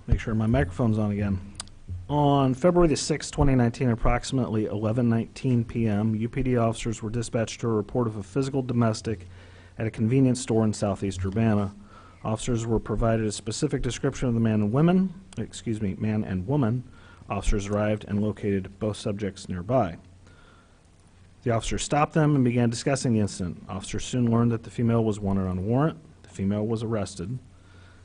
Make sure my microphone's on again. On February the 6th, 2019, approximately 11:19 p.m., UPD officers were dispatched to a report of a physical domestic at a convenience store in southeast Urbana. Officers were provided a specific description of the man and woman. Officers arrived and located both subjects nearby. The officers stopped them and began discussing the incident. Officers soon learned that the female was wanted on a warrant. The female was arrested.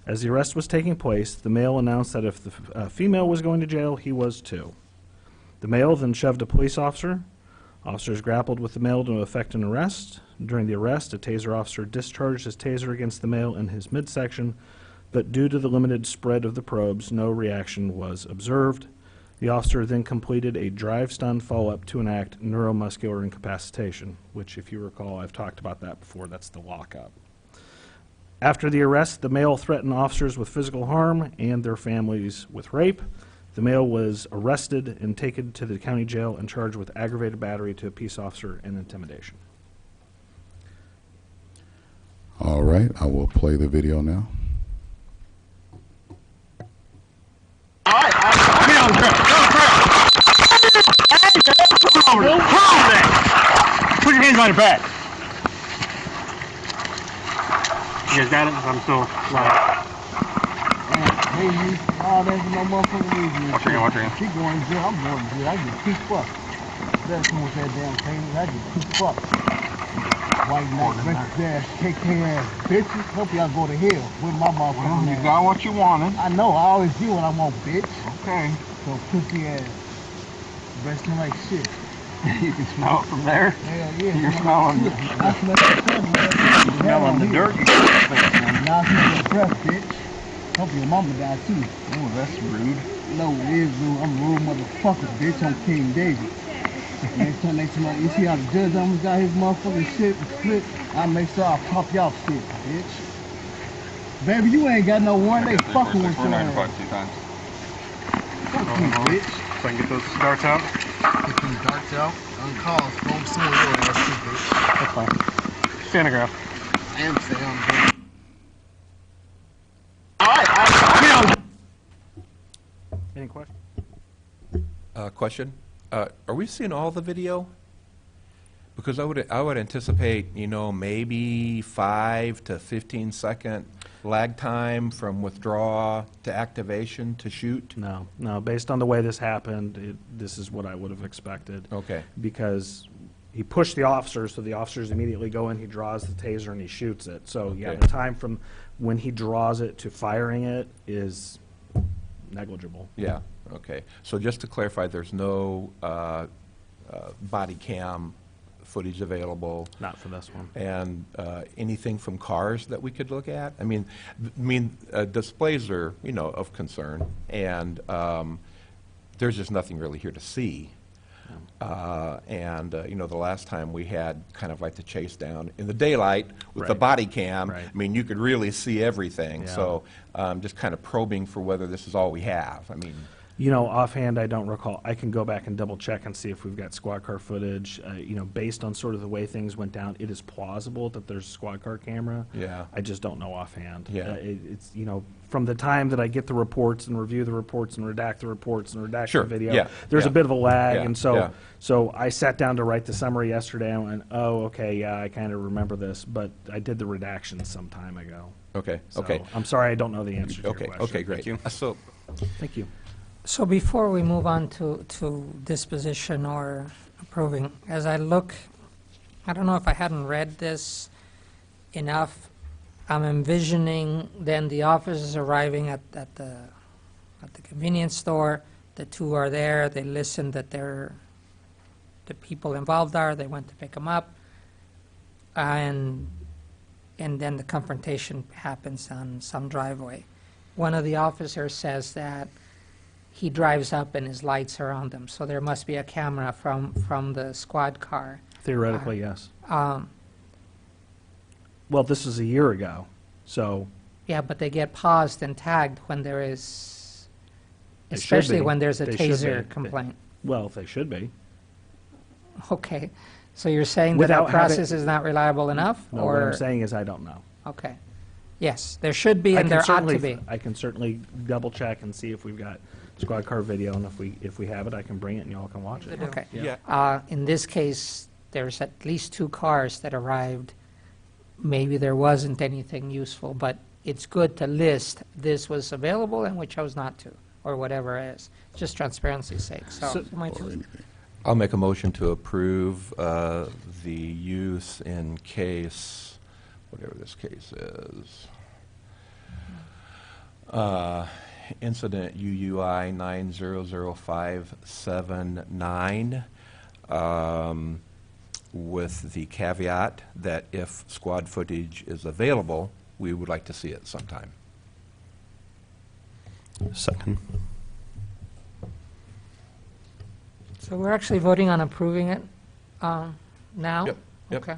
As the arrest was taking place, the male announced that if the female was going to jail, he was too. The male then shoved a police officer. Officers grappled with the male to effect an arrest. During the arrest, a TASER officer discharged his TASER against the male in his midsection, but due to the limited spread of the probes, no reaction was observed. The officer then completed a drive-stun follow-up to enact neuromuscular incapacitation, which, if you recall, I've talked about that before. That's the lockup. After the arrest, the male threatened officers with physical harm and their families with rape. The male was arrested and taken to the county jail and charged with aggravated battery to a peace officer and intimidation. All right, I will play the video now. All right, get on the track. Come over there. Put your hands behind your back. You guys got it? I'm still live. Hey, you. Oh, there's no motherfucking reason. Watch your hand. She going to jail. I'm going to jail. I get too fucked. That's almost that damn thing. I get too fucked. White knight, breakfast ass, KK ass bitches. Hope y'all go to hell with my motherfucking Well, you ass. got what you wanted. I know. I always do what I want, bitch. Okay. So pussy ass. Breath smell like shit. You can smell it from there. Hell yeah. You're smelling I smell that You're smelling the dirt. Now I smell the breath, bitch. Hope your mama died too. Oh, that's rude. No, it is rude. I'm a rude motherfucker, bitch. I'm King David. Next time you see how the judge almost got his motherfucking shit split, I make sure I pop y'all shit, bitch. Baby, you ain't got no warrant. They fucking with your ass. Fuck you, bitch. So I can get those darts out? Get them darts out. On call. Go somewhere your ass too, bitch. That's fine. Stand your ground. I am saying I'm good. Any questions? Question. Are we seeing all the video? Because I would anticipate, you know, maybe 5 to 15 second lag time from withdraw to activation to shoot. No. Based on the way this happened, this is what I would have expected. Okay. Because he pushed the officers, so the officers immediately go in, he draws the taser, and he shoots it. So, yeah, Okay. the time from when he draws it to firing it is negligible. Yeah. Okay. So just to clarify, there's no body cam footage available. Not for this one. And anything from cars that we could look at? I mean, displays are, you know, of concern, and there's just nothing really here to see. You know, the last time we had kind of like the chase down in the daylight with the body cam, Right. I mean, you could really see everything. Yeah. So just kind of probing for whether this is all we have. I mean, You know, offhand, I don't recall. I can go back and double check and see if we've got squad car footage. You know, based on sort of the way things went down, it is plausible that there's a squad car camera. Yeah. I just don't know offhand. Yeah. It's, you know, from the time that I get the reports and review the reports and redact the reports and redact Sure. the video, Yeah. there's Yeah. a bit of a lag. Yeah. And so, Yeah. so I sat down to write the summary yesterday and went, oh, okay, yeah, I kind of remember this, but I did the redactions some time ago. okay, So okay. I'm sorry I don't know the answer to Okay, your question. okay, great. Thank you. So, Thank you. So before we move on to disposition or approving, as I look, I don't know if I hadn't read this enough. I'm envisioning then the officers arriving at the convenience store. The two are there. They listen that the people involved are. They went to pick them up, and then the confrontation happens on some driveway. One of the officers says that he drives up and his lights are on them, so there must be a camera from the squad car. Theoretically, yes. Um, Well, this was a year ago, so yeah, but they get paused and tagged when there is, They should especially be. when there's a They should TASER be. complaint. well, they should be. Okay, so you're saying that Without our process is not reliable enough, No, what or I'm saying is I don't know. okay, Yes, there should be, and there ought to be. I can certainly double check and see if we've got squad car video, and if we have it, I can bring it and y'all can watch it. Okay. Yeah. In this case, there's at least 2 cars that arrived. Maybe there wasn't anything useful, but it's good to list this was available and we chose not to, or whatever it is, just transparency's sake. So, I'll make a motion to approve the use in case, whatever this case is. Incident UUI 900579, with the caveat that if squad footage is available, we would like to see it sometime. Second. so we're actually voting on approving it now? Yep, yep. Okay.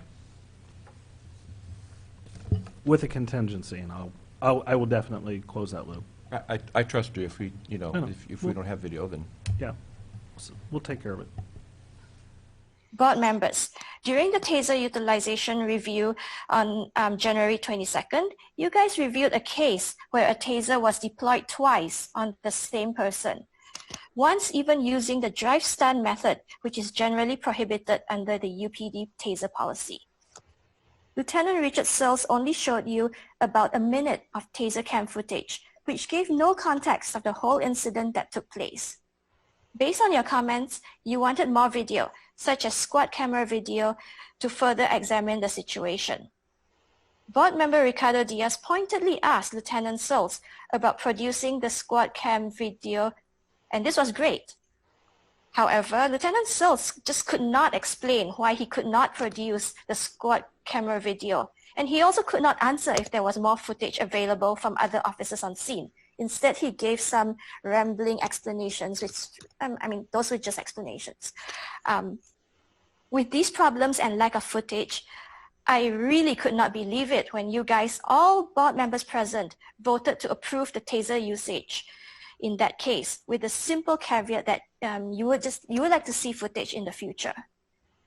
With a contingency, and I will definitely close that loop. I trust you. If we, No, if we don't have video, then Yeah, we'll take care of it. Board members, during the TASER utilization review on January 22nd, you guys reviewed a case where a TASER was deployed twice on the same person. Once even using the drive stun method, which is generally prohibited under the UPD TASER policy. Lieutenant Richard Searles only showed you about a minute of TASER cam footage, which gave no context of the whole incident that took place. Based on your comments, you wanted more video, such as squad camera video, to further examine the situation. Board member Ricardo Diaz pointedly asked Lieutenant Searles about producing the squad cam video, and this was great. However, Lieutenant Searles just could not explain why he could not produce the squad camera video, and he also could not answer if there was more footage available from other officers on scene. Instead, he gave some rambling explanations, which, those were just explanations. With these problems and lack of footage, I really could not believe it when you guys, all board members present, voted to approve the TASER usage in that case, with the simple caveat that you would like to see footage in the future.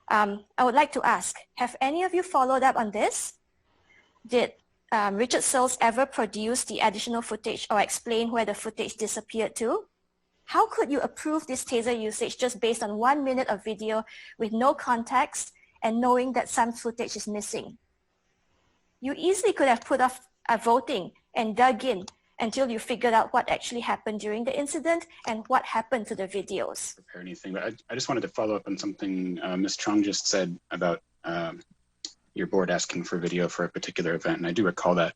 I would like to ask, have any of you followed up on this? Did Richard Searles ever produce the additional footage or explain where the footage disappeared to? How could you approve this TASER usage just based on 1 minute of video with no context and knowing that some footage is missing? You easily could have put off voting and dug in until you figured out what actually happened during the incident and what happened to the videos. Or anything, but I just wanted to follow up on something Ms. Chung just said about your board asking for video for a particular event, and I do recall that.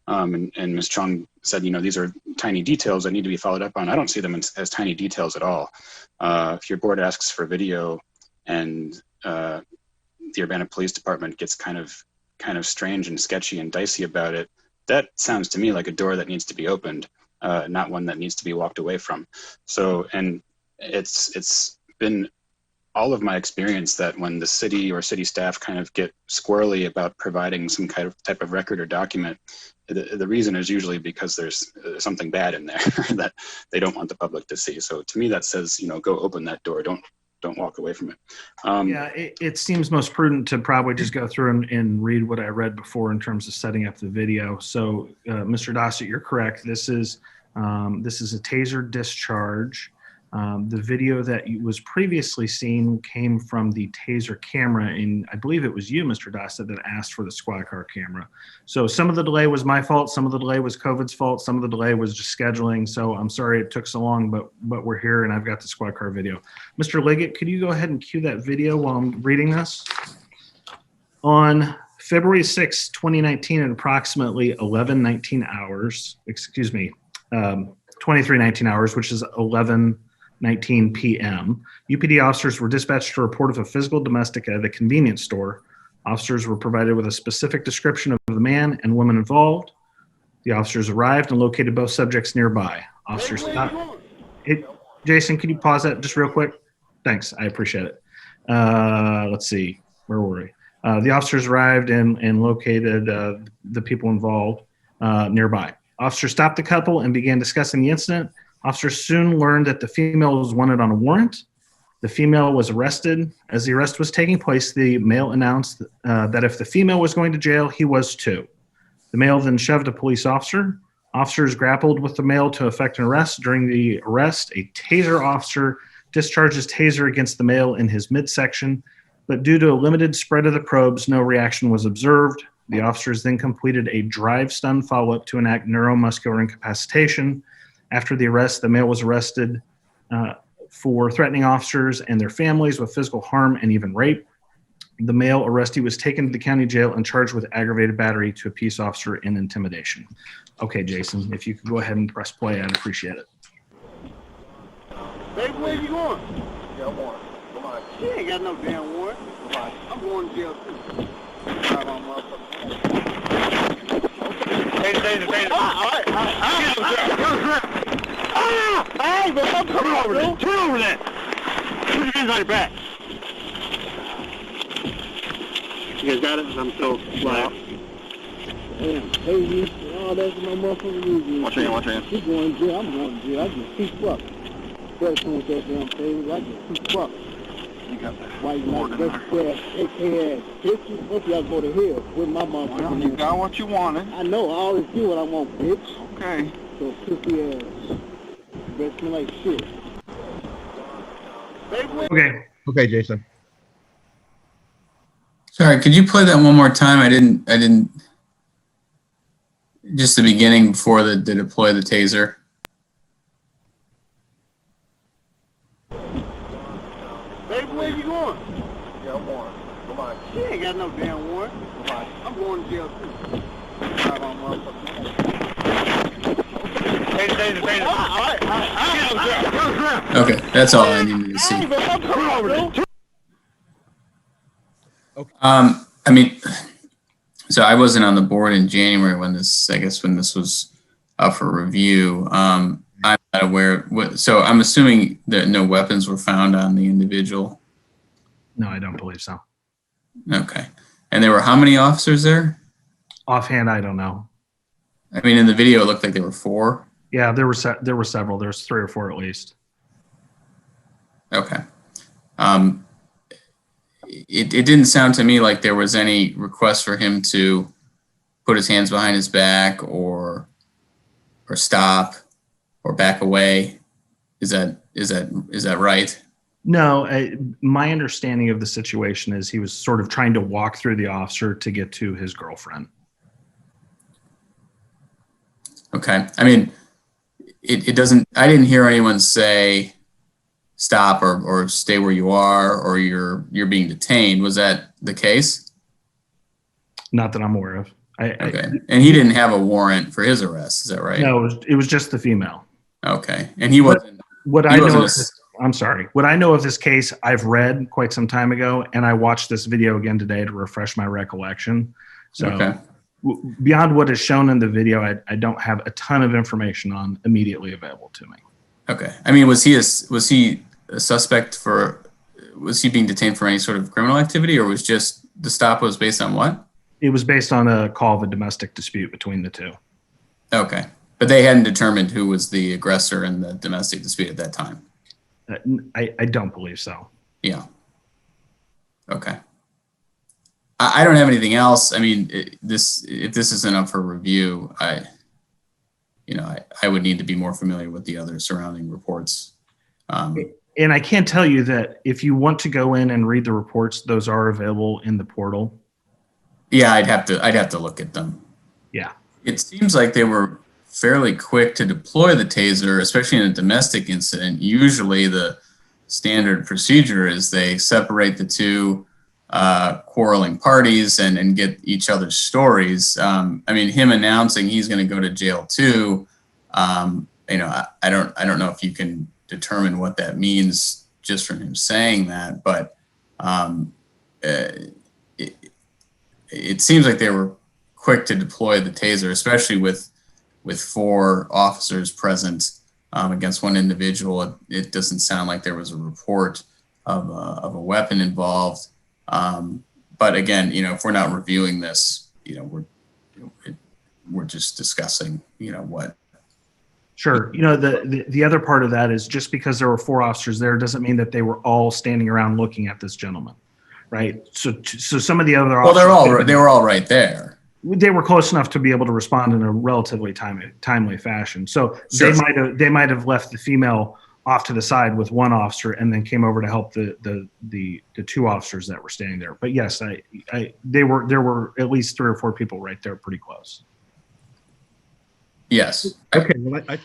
And Ms. Chung said, these are tiny details that need to be followed up on. I don't see them as tiny details at all. If your board asks for video and the Urbana Police Department gets kind of strange and sketchy and dicey about it, that sounds to me like a door that needs to be opened, not one that needs to be walked away from. So, and it's been all of my experience that when the city or city staff kind of get squirrely about providing some kind of type of record or document, the reason is usually because there's something bad in there that they don't want the public to see. So to me, that says, go open that door. Don't walk away from it. It seems most prudent to probably just go through and read what I read before in terms of setting up the video. So, Mr. Dossett, you're correct. This is a TASER discharge. The video that was previously seen came from the TASER camera, and I believe it was you, Mr. Dossett, that asked for the squad car camera. So some of the delay was my fault, some of the delay was COVID's fault, some of the delay was just scheduling, so I'm sorry it took so long, but we're here and I've got the squad car video. Mr. Liggett, could you go ahead and cue that video while I'm reading this? On February 6, 2019 at approximately 23:19 hours, which is 11:19 p.m. UPD officers were dispatched to report of a physical domestic at a convenience store. Officers were provided with a specific description of the man and woman involved. The officers arrived and located both subjects nearby. Officers stopped. Jason, can you pause that just real quick? Thanks, I appreciate it. Let's see, where were we? The officers arrived and located the people involved nearby. Officers stopped the couple and began discussing the incident. Officers soon learned that the female was wanted on a warrant. The female was arrested. As the arrest was taking place, the male announced that if the female was going to jail, he was too. The male then shoved a police officer. Officers grappled with the male to effect an arrest. During the arrest, a TASER officer discharged his TASER against the male in his midsection, but due to a limited spread of the probes, no reaction was observed. The officers then completed a drive stun follow-up to enact neuromuscular incapacitation. After the arrest, the male was arrested for threatening officers and their families with physical harm and even rape. The male arrestee was taken to the county jail and charged with aggravated battery to a peace officer and intimidation. Okay, Jason, if you could go ahead and press play, I'd appreciate it. Baby, where you going? Yeah, warrant. Come on. She ain't got no damn warrant. Come on. I'm going to jail too. Right on, motherfucker. Taser. All right. Hey, but I'm coming over there. Turn over there. Put your hands on your back. You guys got it? I'm so live. Damn, hey, all that's my motherfucking music. Watch out. He's going to jail. I'm going to jail. I just keep up. Question with that damn thing. I just keep up. You got that. Why you not just there? AK-ass bitch. What y'all go to hell with my motherfucking Well, you got what you wanted. I know. I always do what I want, bitch. Okay. So pussy ass. Breath smell like shit. Okay. Okay, Jason. Sorry, could you play that one more time? I didn't. Just the beginning before the deploy the taser. Baby, where you going? Yeah, warrant. Come on. She ain't got no damn warrant. Come on. I'm going to jail too. Right on, motherfucker. Taser. All right. Okay, that's all I needed to see. Hey, but I'm coming over there. I mean, so I wasn't on the board in January when this was up for review. I'm not aware. So I'm assuming that no weapons were found on the individual. No, I don't believe so. Okay. And there were how many officers there? Offhand, I don't know. I mean, in the video, it looked like there were 4. Yeah, there were several. There's 3 or 4 at least. Okay. It didn't sound to me like there was any request for him to put his hands behind his back or stop or back away. Is that right? No, my understanding of the situation is he was sort of trying to walk through the officer to get to his girlfriend. Okay. I mean, it doesn't. I didn't hear anyone say stop or stay where you are or you're being detained. Was that the case? Not that I'm aware of. Okay. And he didn't have a warrant for his arrest. Is that right? No, it was just the female. Okay. And he wasn't. I'm sorry. What I know of this case, I've read quite some time ago, and I watched this video again today to refresh my recollection. So Okay. Beyond what is shown in the video, I don't have a ton of information on immediately available to me. Okay. I mean, was he a suspect for? Was he being detained for any sort of criminal activity, or was just the stop was based on what? It was based on a call of a domestic dispute between the two. Okay. But they hadn't determined who was the aggressor in the domestic dispute at that time. I don't believe so. Yeah. Okay. I don't have anything else. I mean, if this isn't up for review, I would need to be more familiar with the other surrounding reports. And I can tell you that if you want to go in and read the reports, those are available in the portal. Yeah, I'd have to look at them. Yeah. It seems like they were fairly quick to deploy the taser, especially in a domestic incident. Usually the standard procedure is they separate the two quarreling parties and get each other's stories. I mean, him announcing he's going to go to jail too, I don't know if you can determine what that means just from him saying that, but it seems like they were quick to deploy the taser, especially with 4 officers present against one individual. It doesn't sound like there was a report of a weapon involved. But again, if we're not reviewing this, we're just discussing, what. Sure. The other part of that is just because there were 4 officers there doesn't mean that they were all standing around looking at this gentleman, right? So some of the other officers. Well, they were all right there. they were close enough to be able to respond in a relatively timely fashion. So Sure. they might have left the female off to the side with one officer and then came over to help the two officers that were standing there. But yes, there were at least 3 or 4 people right there pretty close. Yes. Okay. Well, I think